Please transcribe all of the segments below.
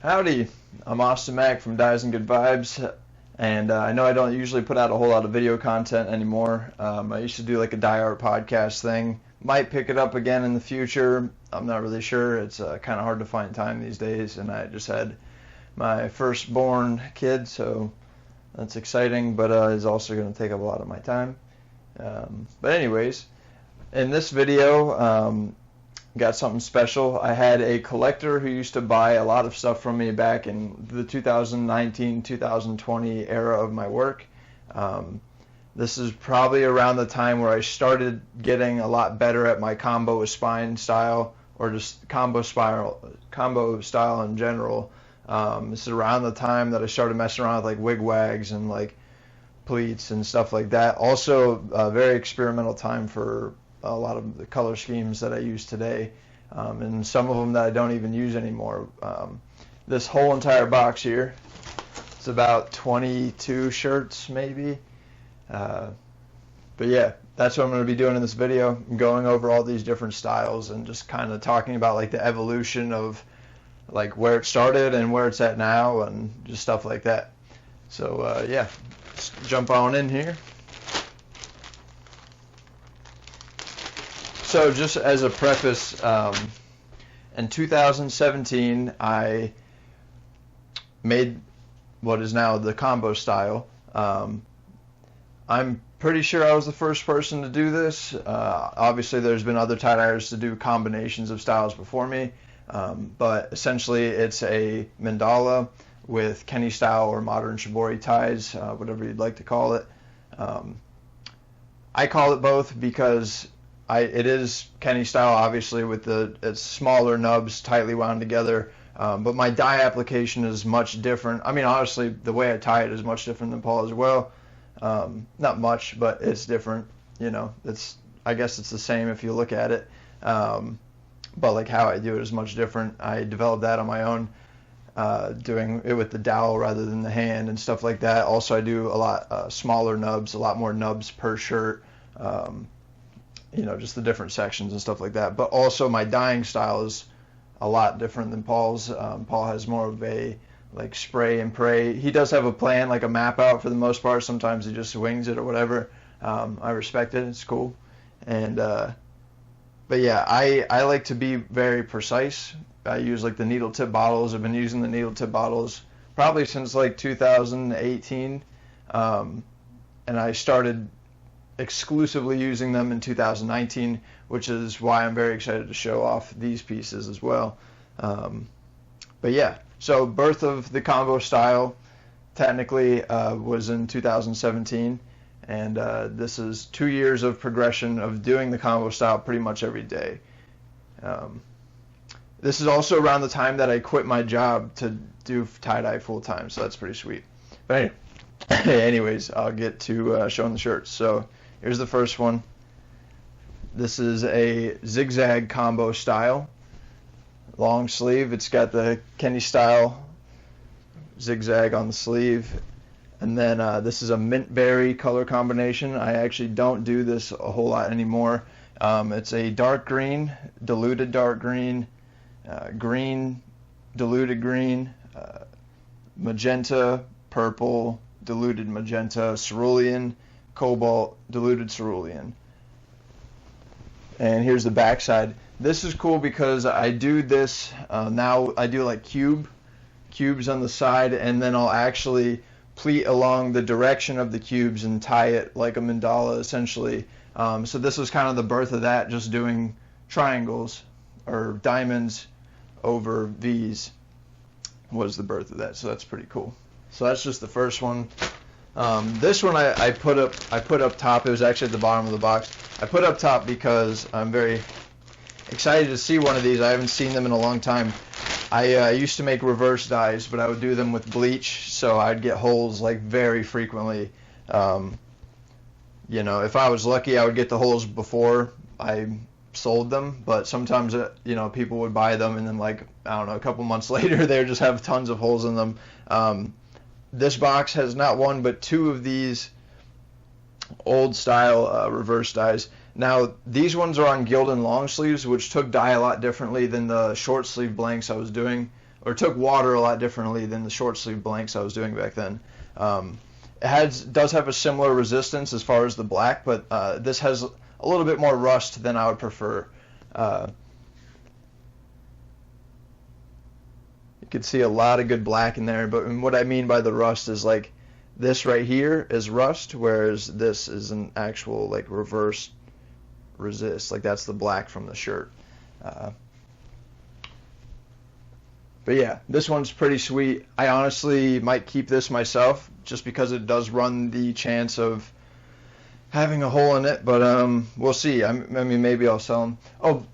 Howdy, I'm Austin Mack from Dyes and Good Vibes, and I know I don't usually put out a whole lot of video content anymore. I used to do like a dye art podcast thing. Might pick it up again in the future. I'm not really sure. It's kind of hard to find time these days, and I just had my firstborn kid, so that's exciting, but it's also going to take up a lot of my time. But anyways, in this video, got something special. I had a collector who used to buy a lot of stuff from me back in the 2019-2020 era of my work. This is probably around the time where I started getting a lot better at my combo with spine style, or just combo style in general. This is around the time that I started messing around with like wig wags and like pleats and stuff like that. Also a very experimental time for a lot of the color schemes that I use today, and some of them that I don't even use anymore. This whole entire box here, it's about 22 shirts maybe. But yeah, that's what I'm going to be doing in this video. I'm going over all these different styles and just kind of talking about like the evolution of like where it started and where it's at now and just stuff like that. So yeah, let's jump on in here. So just as a preface, in 2017 I made what is now the combo style. I'm pretty sure I was the first person to do this. Obviously there's been other tie-dyers to do combinations of styles before me, but essentially it's a mandala with Kenny style or modern shibori ties, whatever you'd like to call it. I call it both because it is Kenny style, obviously, with it's smaller nubs tightly wound together, but my dye application is much different. I mean, honestly, the way I tie it is much different than Paul as well. Not much, but it's different. You know, I guess it's the same if you look at it, but like how I do it is much different. I developed that on my own, doing it with the dowel rather than the hand and stuff like that. Also, I do a lot smaller nubs, a lot more nubs per shirt. You know, just the different sections and stuff like that. But also my dyeing style is a lot different than Paul's. Paul has more of a like spray and pray. He does have a plan, like a map out for the most part. Sometimes he just wings it or whatever. I respect it. It's cool. And but yeah, I like to be very precise. I use like the needle tip bottles. I've been using the needle tip bottles probably since like 2018, and I started exclusively using them in 2019, which is why I'm very excited to show off these pieces as well. But yeah, so birth of the combo style technically was in 2017, and this is 2 years of progression of doing the combo style pretty much every day. This is also around the time that I quit my job to do tie-dye full-time, so that's pretty sweet. But anyways, I'll get to showing the shirts. So here's the first one. This is a zigzag combo style, long sleeve. It's got the Kenny style zigzag on the sleeve, and then this is a mint berry color combination. I actually don't do this a whole lot anymore. It's a dark green, diluted dark green, green, diluted green, magenta, purple, diluted magenta, cerulean, cobalt, diluted cerulean. And here's the back side. This is cool because I do this now. I do like cubes on the side, and then I'll actually pleat along the direction of the cubes and tie it like a mandala essentially. So this was kind of the birth of that, just doing triangles or diamonds over V's was the birth of that. So that's pretty cool. So that's just the first one. This one I put up top. It was actually at the bottom of the box. I put up top because I'm very excited to see one of these. I haven't seen them in a long time. I used to make reverse dyes, but I would do them with bleach, so I'd get holes like very frequently. You know, if I was lucky, I would get the holes before I sold them, but sometimes you know, people would buy them and then like, I don't know, a couple months later they would just have tons of holes in them. This box has not one but two of these old style reverse dyes. Now these ones are on Gildan long sleeves, which took dye a lot differently than the short sleeve blanks I was doing. or took water a lot differently than the short sleeve blanks I was doing back then. It does have a similar resistance as far as the black, but this has a little bit more rust than I would prefer. You can see a lot of good black in there, but what I mean by the rust is like this right here is rust, whereas this is an actual like reverse resist. Like that's the black from the shirt. But yeah, this one's pretty sweet. I honestly might keep this myself just because it does run the chance of having a hole in it, but we'll see. I mean, maybe I'll sell them. Oh,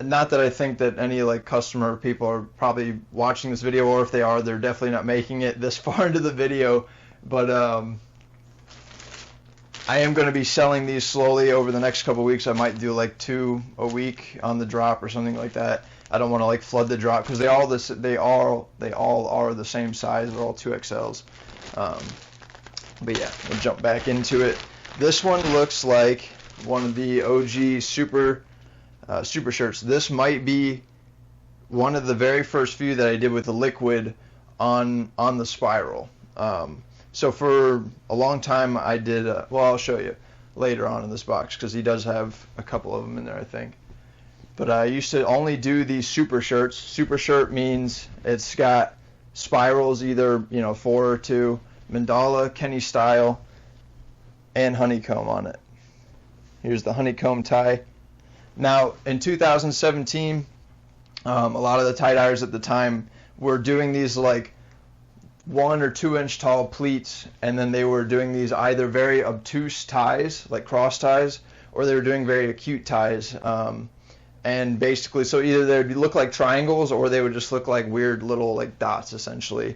not that I think that any like customer people are probably watching this video, or if they are, they're definitely not making it this far into the video, but I am going to be selling these slowly over the next couple weeks. I might do like 2 a week on the drop or something like that. I don't want to like flood the drop because they all are the same size. They're all 2XLs. But yeah, we'll jump back into it. This one looks like one of the OG super shirts. This might be one of the very first few that I did with the liquid on the spiral. So for a long time I did. Well, I'll show you later on in this box because he does have a couple of them in there, I think. But I used to only do these super shirts. Super shirt means it's got spirals, either 4 or 2, Mandala, Kenny style, and honeycomb on it. Here's the honeycomb tie. Now in 2017, a lot of the tie-dyers at the time were doing these like 1 or 2 inch tall pleats, and then they were doing these either very obtuse ties, like cross ties, or they were doing very acute ties. And basically, so either they would look like triangles or they would just look like weird little like dots, essentially.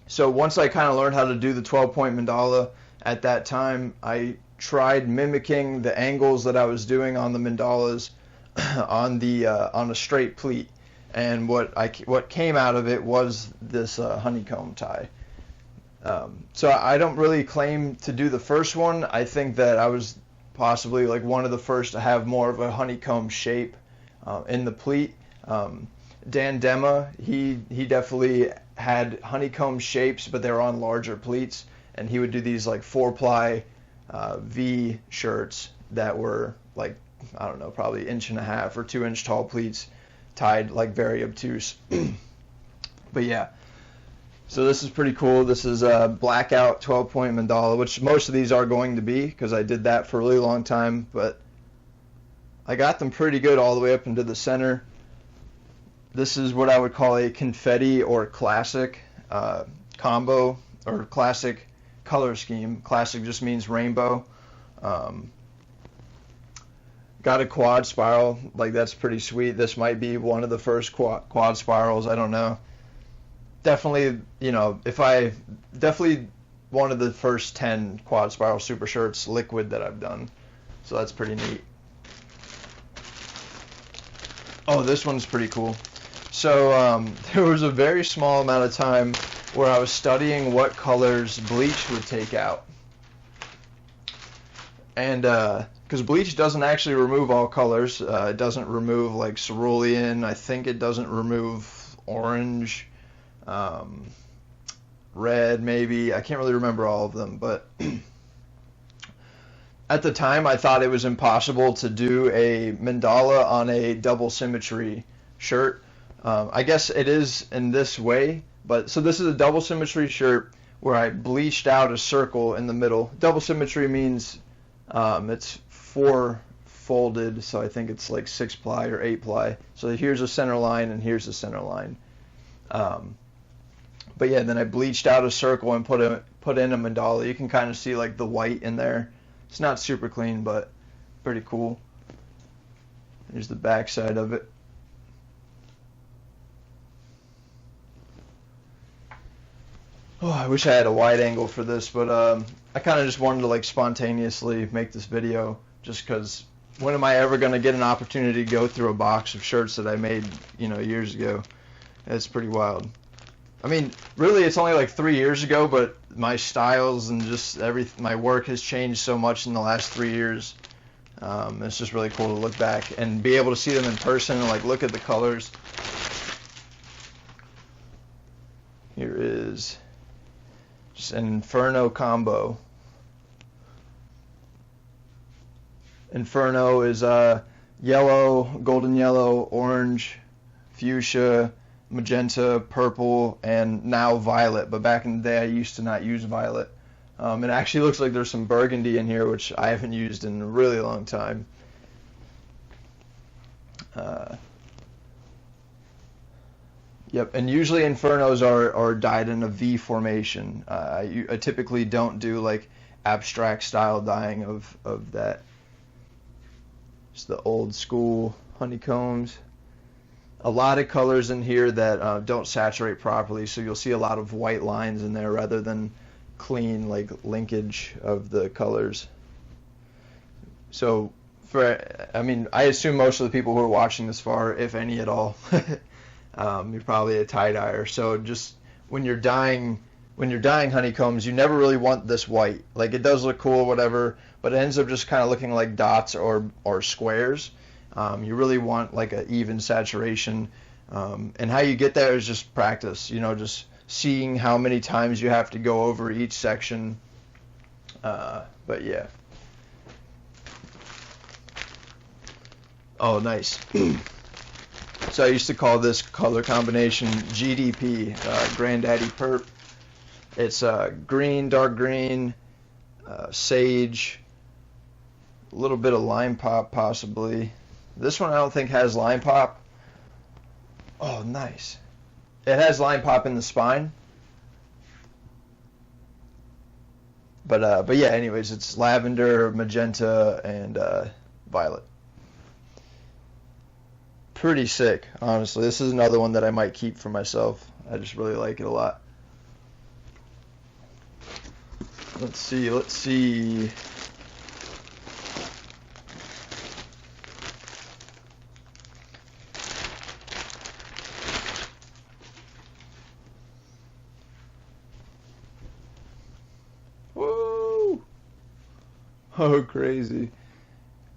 So once I kind of learned how to do the 12-point mandala at that time, I tried mimicking the angles that I was doing on the mandalas on a straight pleat. And what came out of it was this honeycomb tie. So I don't really claim to do the first one. I think that I was possibly like one of the first to have more of a honeycomb shape in the pleat. Dan Dema, he definitely had honeycomb shapes, but they were on larger pleats, and he would do these like 4-ply V shirts that were like, I don't know, probably 1.5 or 2 inch tall pleats tied like very obtuse. But yeah, so this is pretty cool. This is a blackout 12-point mandala, which most of these are going to be because I did that for a really long time, but I got them pretty good all the way up into the center. This is what I would call a confetti or classic combo, or classic color scheme. Classic just means rainbow. Got a quad spiral, like that's pretty sweet. This might be one of the first quad spirals, I don't know. Definitely, definitely one of the first 10 quad spiral super shirts liquid that I've done. So that's pretty neat. Oh, this one's pretty cool. So there was a very small amount of time where I was studying what colors bleach would take out. And because bleach doesn't actually remove all colors. It doesn't remove like cerulean. I think it doesn't remove orange, red maybe. I can't really remember all of them, but at the time I thought it was impossible to do a mandala on a double symmetry shirt. I guess it is in this way, but so this is a double symmetry shirt where I bleached out a circle in the middle. Double symmetry means it's 4 folded, so I think it's like 6-ply or 8-ply. So here's a center line and here's a center line. But yeah, then I bleached out a circle and put in a mandala. You can kind of see like the white in there. It's not super clean, but pretty cool. Here's the back side of it. Oh, I wish I had a wide angle for this, but I kind of just wanted to like spontaneously make this video just because when am I ever going to get an opportunity to go through a box of shirts that I made, years ago? It's pretty wild. I mean, really, it's only like 3 years ago, but my styles and just my work has changed so much in the last 3 years. It's just really cool to look back and be able to see them in person and like look at the colors. Here is just an Inferno Combo. Inferno is yellow, golden yellow, orange, fuchsia, magenta, purple, and now violet. But back in the day, I used to not use violet. It actually looks like there's some burgundy in here, which I haven't used in a really long time. Yep, and usually Infernos are dyed in a V formation. I typically don't do like abstract style dyeing of that. Just the old school honeycombs. A lot of colors in here that don't saturate properly, so you'll see a lot of white lines in there rather than clean like linkage of the colors. So I assume most of the people who are watching this far, if any at all, you're probably a tie-dyer. So just when you're dyeing honeycombs, you never really want this white. Like, it does look cool, whatever, but it ends up just kind of looking like dots or squares. You really want like an even saturation, and how you get there is just practice. Just seeing how many times you have to go over each section. But yeah. Oh, nice. So I used to call this color combination GDP, Granddaddy Perp. It's green, dark green, sage, a little bit of lime pop possibly. This one I don't think has lime pop. Oh, nice. It has lime pop in the spine. But yeah, anyways, it's lavender, magenta, and violet. Pretty sick, honestly. This is another one that I might keep for myself. I just really like it a lot. Let's see. Whoa! Oh, crazy.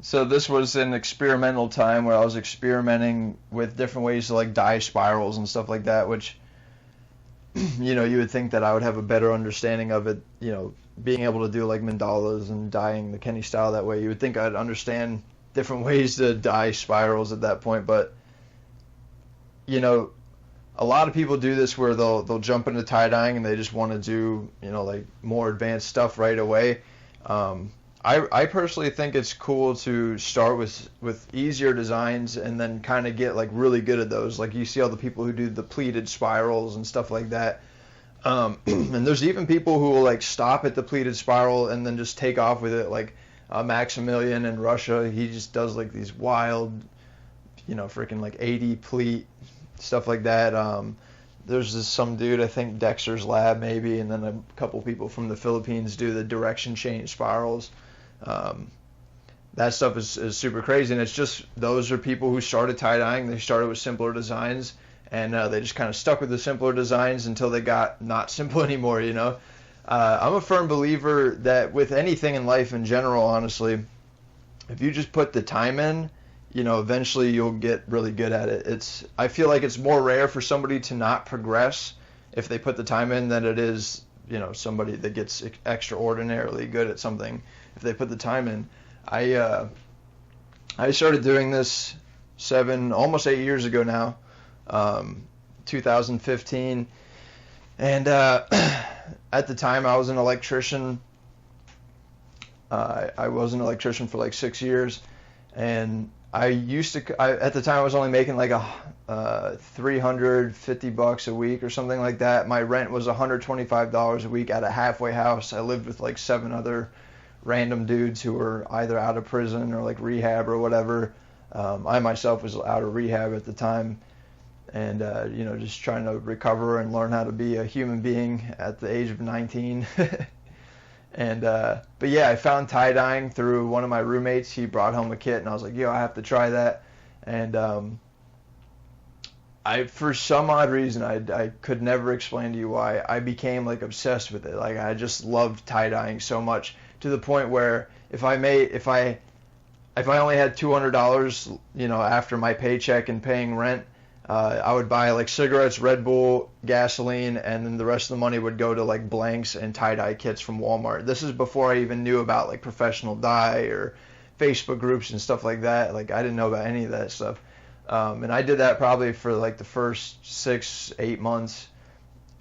So this was an experimental time where I was experimenting with different ways to like dye spirals and stuff like that, which, you would think that I would have a better understanding of it, being able to do like mandalas and dyeing the Kenny style that way. You would think I'd understand different ways to dye spirals at that point, but a lot of people do this where they'll jump into tie dyeing and they just want to do, like more advanced stuff right away. I personally think it's cool to start with easier designs and then kind of get like really good at those. Like, you see all the people who do the pleated spirals and stuff like that. And there's even people who will like stop at the pleated spiral and then just take off with it. Like Maximilian in Russia, he just does like these wild, freaking like 80 pleat stuff like that. There's some dude, I think Dexter's Lab maybe, and then a couple people from the Philippines do the direction change spirals. That stuff is super crazy, and it's just, those are people who started tie-dyeing. They started with simpler designs, and they just kind of stuck with the simpler designs until they got not simple anymore, I'm a firm believer that with anything in life in general, honestly, if you just put the time in, eventually you'll get really good at it. I feel like it's more rare for somebody to not progress if they put the time in than it is, somebody that gets extraordinarily good at something if they put the time in. I started doing this almost 8 years ago now, 2015, and at the time I was an electrician. I was an electrician for like 6 years, and at the time I was only making like $350 a week or something like that. My rent was $125 a week at a halfway house. I lived with like 7 other random dudes who were either out of prison or like rehab or whatever. I myself was out of rehab at the time, and just trying to recover and learn how to be a human being at the age of 19. And but yeah, I found tie dyeing through one of my roommates. He brought home a kit, and I was like, yo, I have to try that. And for some odd reason, I could never explain to you why, I became like obsessed with it. Like, I just loved tie dyeing so much, to the point where if I only had $200, after my paycheck and paying rent, I would buy like cigarettes, Red Bull, gasoline, and then the rest of the money would go to like blanks and tie-dye kits from Walmart. This is before I even knew about like professional dye or Facebook groups and stuff like that. Like I didn't know about any of that stuff. And I did that probably for like the first 6-8 months.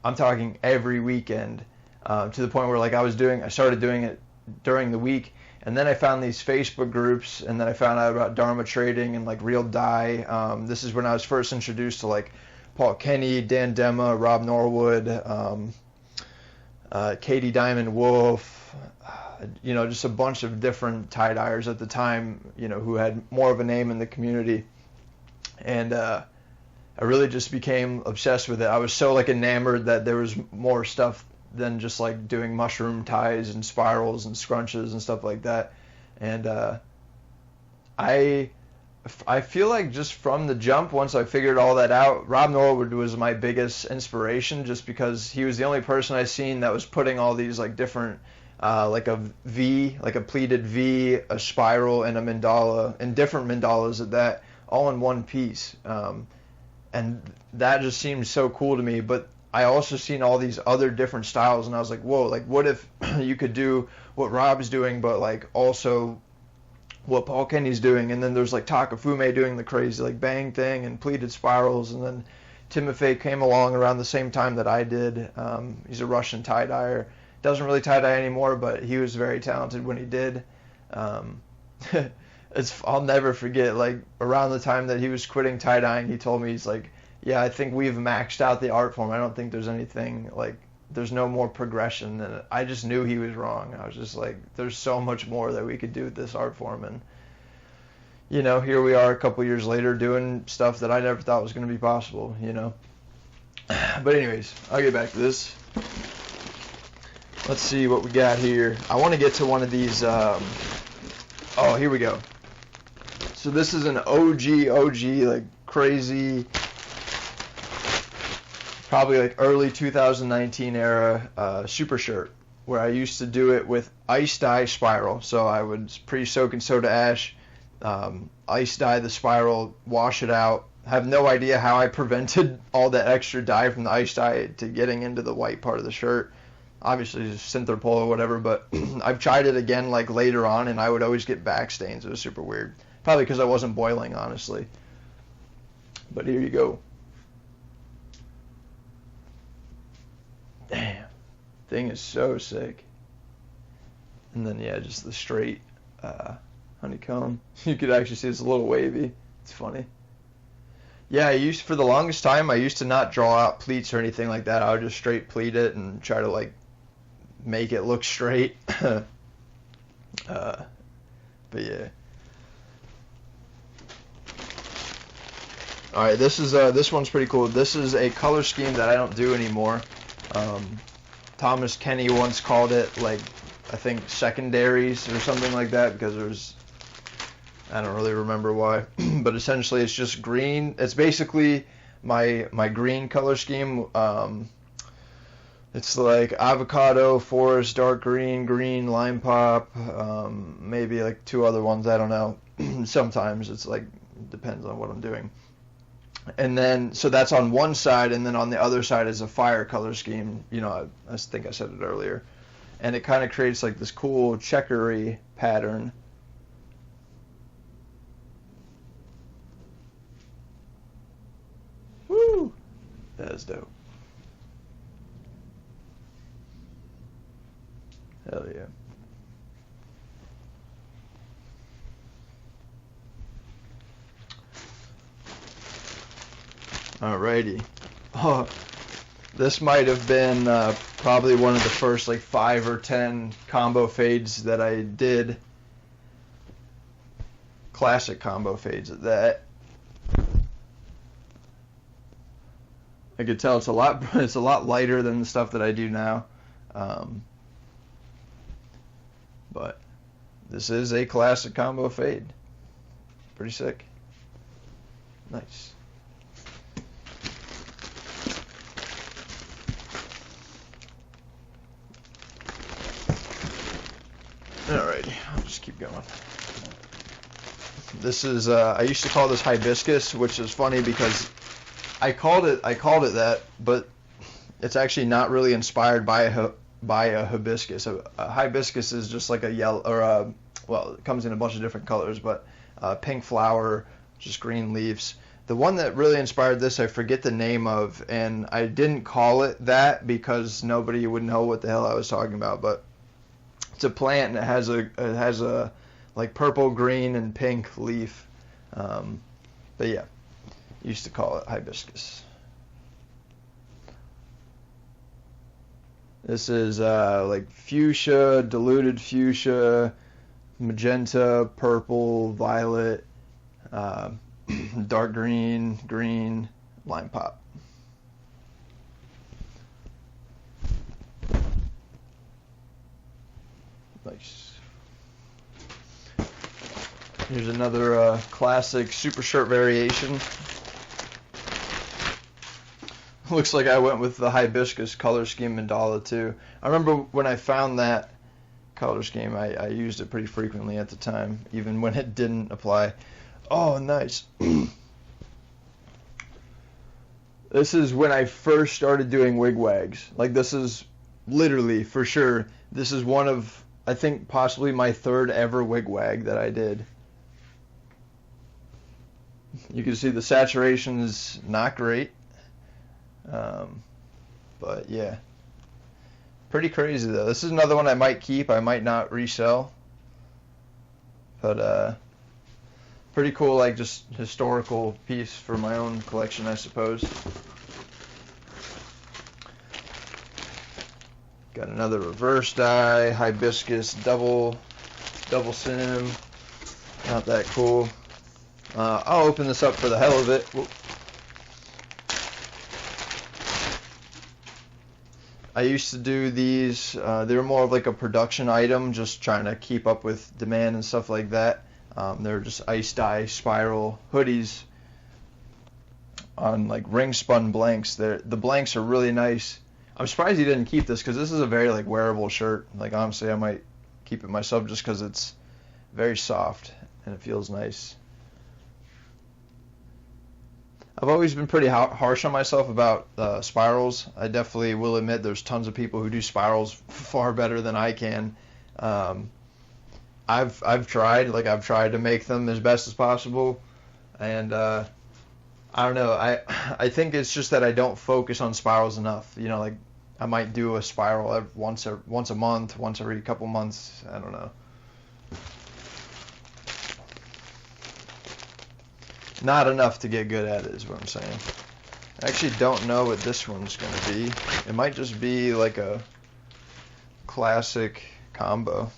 I'm talking every weekend, to the point where like I started doing it during the week. And then I found these Facebook groups, and then I found out about Dharma trading and like real dye. This is when I was first introduced to like Paul Kenny, Dan Demma, Rob Norwood, Katie Diamond Wolf, just a bunch of different tie-dyers at the time, who had more of a name in the community. And I really just became obsessed with it. I was so like enamored that there was more stuff than just like doing mushroom ties and spirals and scrunches and stuff like that. And I feel like just from the jump, once I figured all that out, Rob Norwood was my biggest inspiration, just because he was the only person I seen that was putting all these like different like a V, like a pleated V, a spiral, and a mandala, and different mandalas at that, all in one piece. And that just seemed so cool to me. But I also seen all these other different styles, and I was like, whoa, like what if you could do what Rob's doing, but like also what Paul Kenny's doing? And then there's like Takafume doing the crazy like bang thing and pleated spirals, and then Timofey came along around the same time that I did. He's a Russian tie-dyer. Doesn't really tie-dye anymore, but he was very talented when he did. I'll never forget, like around the time that he was quitting tie-dyeing, he told me, he's like, yeah, I think we've maxed out the art form. I don't think there's anything, like, there's no more progression. And I just knew he was wrong. I was just like, there's so much more that we could do with this art form. And, here we are a couple years later doing stuff that I never thought was going to be possible, But anyways, I'll get back to this. Let's see what we got here. I want to get to one of these, oh, here we go. So this is an OG, like crazy, probably like early 2019 era super shirt, where I used to do it with ice dye spiral. So I would pre-soak in soda ash, ice dye the spiral, wash it out. Have no idea how I prevented all that extra dye from the ice dye to getting into the white part of the shirt. Obviously just Synther Pull or whatever, but I've tried it again like later on, and I would always get back stains. It was super weird. Probably because I wasn't boiling, honestly. But here you go. Damn. Thing is so sick. And then, yeah, just the straight honeycomb. You could actually see it's a little wavy. It's funny. Yeah, for the longest time, I used to not draw out pleats or anything like that. I would just straight pleat it and try to, like, make it look straight. But, yeah. Alright, this one's pretty cool. This is a color scheme that I don't do anymore. Thomas Kenny once called it, like, I think secondaries or something like that, because there's, I don't really remember why, but essentially it's just green. It's basically my green color scheme. It's like avocado, forest, dark green, lime pop, maybe like two other ones, I don't know. Sometimes it's like, depends on what I'm doing. And then, so that's on one side, and then on the other side is a fire color scheme. I think I said it earlier. And it kind of creates like this cool checkery pattern. Woo! That is dope. Hell yeah. Alrighty. Oh, this might have been probably one of the first like 5 or 10 combo fades that I did. Classic combo fades at that. I could tell it's a lot lighter than the stuff that I do now. But this is a classic combo fade. Pretty sick. Nice. Alrighty, I'll just keep going. This is, I used to call this Hibiscus, which is funny because I called it that, but it's actually not really inspired by a hibiscus. A hibiscus is just like a yellow, or well, it comes in a bunch of different colors, but pink flower, just green leaves. The one that really inspired this, I forget the name of, and I didn't call it that because nobody would know what the hell I was talking about. But it's a plant and it has a like purple, green, and pink leaf. But yeah, used to call it hibiscus. This is like fuchsia, diluted fuchsia, magenta, purple, violet, dark green, green, lime pop. Nice. Here's another classic super short variation. Looks like I went with the hibiscus color scheme mandala too. I remember when I found that color scheme, I used it pretty frequently at the time, even when it didn't apply. Oh, nice. This is when I first started doing wigwags. Like, this is literally, for sure, this is one of, I think, possibly my third ever wigwag that I did. You can see the saturation is not great. But yeah, pretty crazy though. This is another one I might keep. I might not resell, but pretty cool, like just historical piece for my own collection, I suppose. Got another reverse dye, hibiscus double sim. Not that cool. I'll open this up for the hell of it. Whoop. I used to do these, they were more of like a production item, just trying to keep up with demand and stuff like that. They're just ice dye spiral hoodies on like ring spun blanks. The blanks are really nice. I'm surprised you didn't keep this because this is a very like wearable shirt. Like honestly, I might keep it myself just because it's very soft and it feels nice. I've always been pretty harsh on myself about spirals. I definitely will admit there's tons of people who do spirals far better than I can. I've tried to make them as best as possible, and I don't know. I think it's just that I don't focus on spirals enough. You know, like I might do a spiral once a month, once every couple months. I don't know. Not enough to get good at it is what I'm saying. I actually don't know what this one's going to be. It might just be like a classic combo.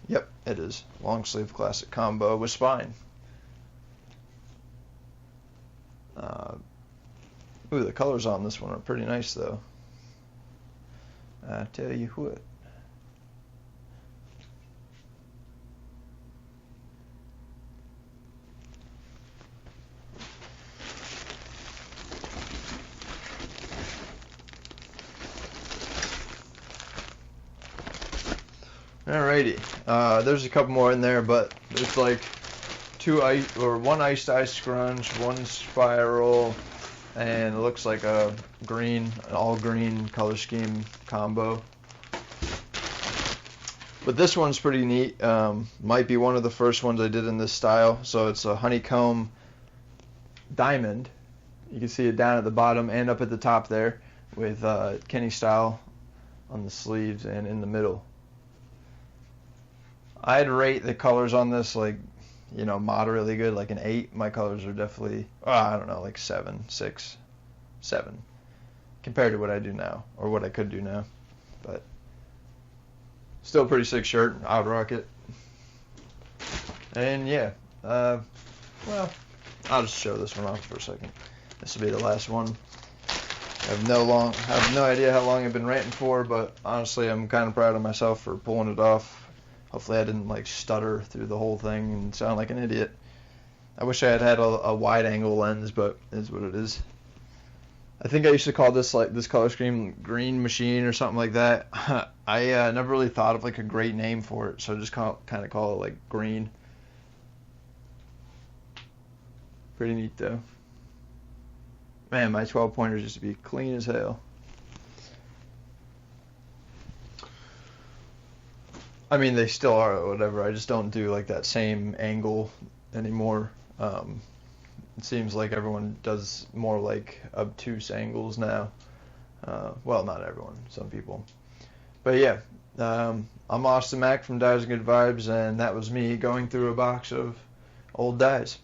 Yep, it is. Long sleeve classic combo with spine. Ooh, the colors on this one are pretty nice though. I tell you what. Alrighty, there's a couple more in there, but it's like one iced ice scrunch, one spiral, and it looks like an all green color scheme combo. But this one's pretty neat. Might be one of the first ones I did in this style. So it's a Honeycomb Diamond. You can see it down at the bottom and up at the top there with Kenny style on the sleeves and in the middle. I'd rate the colors on this like, you know, moderately good, like an 8. My colors are definitely, I don't know, like 7, 6, 7, compared to what I do now, or what I could do now. But still a pretty sick shirt. I would rock it. And yeah, well, I'll just show this one off for a second. This will be the last one. I have no idea how long I've been ranting for, but honestly, I'm kind of proud of myself for pulling it off. Hopefully I didn't like stutter through the whole thing and sound like an idiot. I wish I had a wide angle lens, but it is what it is. I think I used to call this like this color scheme Green Machine or something like that. I never really thought of like a great name for it, so I just kind of call it like green. Pretty neat though. Man, my 12 pointers used to be clean as hell. I mean, they still are or whatever. I just don't do like that same angle anymore. It seems like everyone does more like obtuse angles now. Well, not everyone, some people. But yeah, I'm Austin Mack from Dies and Good Vibes, and that was me going through a box of old dies.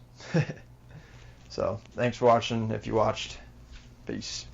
So, thanks for watching if you watched. Peace.